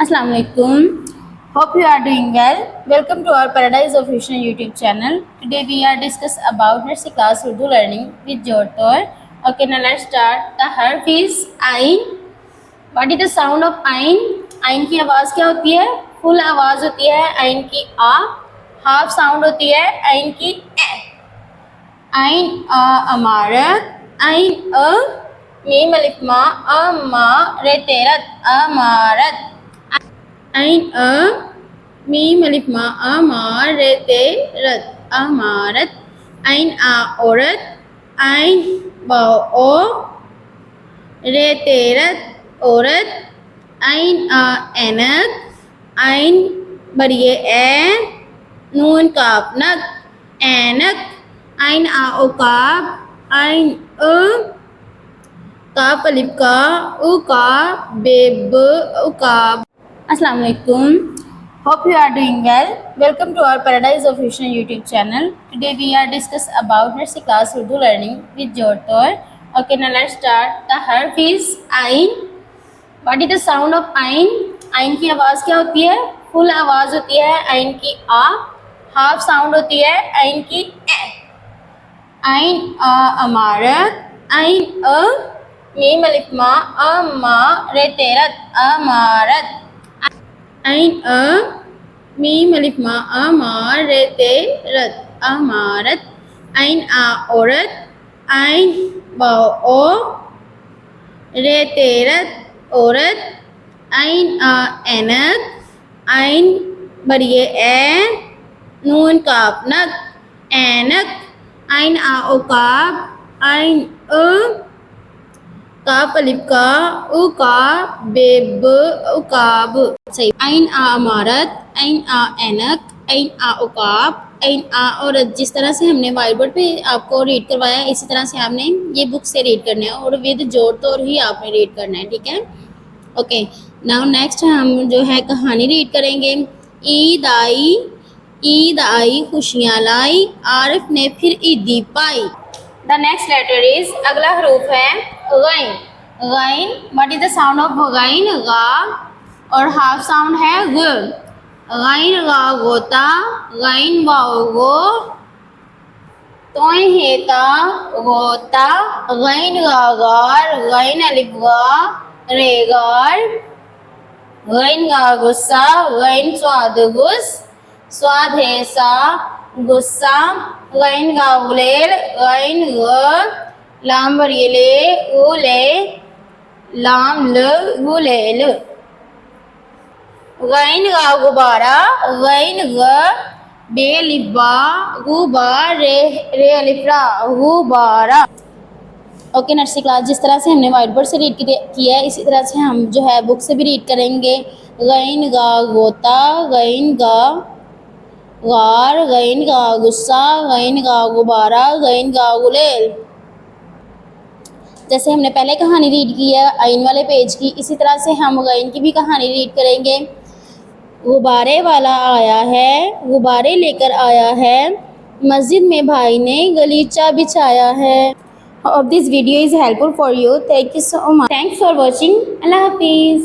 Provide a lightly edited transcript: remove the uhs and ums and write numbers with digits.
Assalamu alaikum. Hope you are doing well. Welcome to our Paradise Official YouTube channel. Today we are discuss about nursery class Urdu learning with your toy. Okay, now let's start. The harf is ain. What is the sound of ain? ain की आवाज़ क्या होती है? Full आवाज़ होती है ain की आ. Half sound होती है ain की ए. ain a अमारत. ain a meme अलिफ मा अमा रे तेरत अमारत. ain a मीम अलिफ मा अमा रे तेरत अमारत. ain a औरत. ain बाओ ओ रे तेरत औरत. ain a ऐनक. ain बरिए ए नून काफ नक ऐनक. ain a उकाब. ain अ काफ अलिफ का उकाब babe उकाब. Assalamu alaikum. Hope you are doing well. Welcome to our Paradise Official YouTube channel. Today we are discuss about nursery class Urdu learning with your toy. Okay, now let's start. The harf is ain. What is the sound of ain? ain की आवाज़ क्या होती है? Full आवाज़ होती है ain की आ. Half sound होती है ain की ए. ain a अमारत. ain a meme अलिफ मा अमा रे तेरत अमारत. ain a मीम अलिफ मा अमा रे तेरत अमारत. ain a औरत. ain बाओ ओ रे तेरत औरत. ain a ऐनक. ain बरिए ए नून काफ नक ऐनक. ain a उकाब. ain अ काफ अलिफ का उकाब बेब उकाब. सही. ain a अमारत. ain a ऐनक. ain a उकाब. ain a औरत. जिस तरह से हमने व्हाइट बोर्ड पे आपको रीड करवाया इसी तरह से आपने ये बुक से रीड करना है और विद जोड़ तोड़ ही आपने रीड करना है. ठीक है. ओके, नाउ नेक्स्ट हम जो है कहानी रीड करेंगे. ईद आई खुशियाँ लाई. आरिफ ने फिर ईदी पाई. द नेक्स्ट लेटर इज अगला हरूफ है गैन. गैन. What is the sound of गैन? गा और हाफ साउंड है ग. गैन गा गोता. गैन वाओ गो तोय हेता गोता. गैन गा गार. गैन अलिफ गा रे गार. गैन गा गुस्सा. गैन स्वाद गुस. स्वाद है सा गुस्सा. गैन गा गुलेल. गैन ग लाम बरियले गुले लाम ल गुलेल. गैन गा गुबारा. गैन ग बे लिबा गुबा रे रे अलिफ्रा गुबारा. ओके नर्सरी क्लास जिस तरह से हमने व्हाइट बोर्ड से रीड किया है इसी तरह से हम जो है बुक से भी रीड करेंगे. गैन गा गोता. गैन गा गार. गैन गा गुस्सा. गैन गा गुबारा. गैन गा गुलेल. जैसे हमने पहले कहानी रीड की है आइन वाले पेज की इसी तरह से हम गैन की भी कहानी रीड करेंगे. गुब्बारे वाला आया है. गुब्बारे लेकर आया है. मस्जिद में भाई ने गलीचा बिछाया है. Hope this video is helpful for you. Thank you so much. Thanks for watching. Allah Hafiz.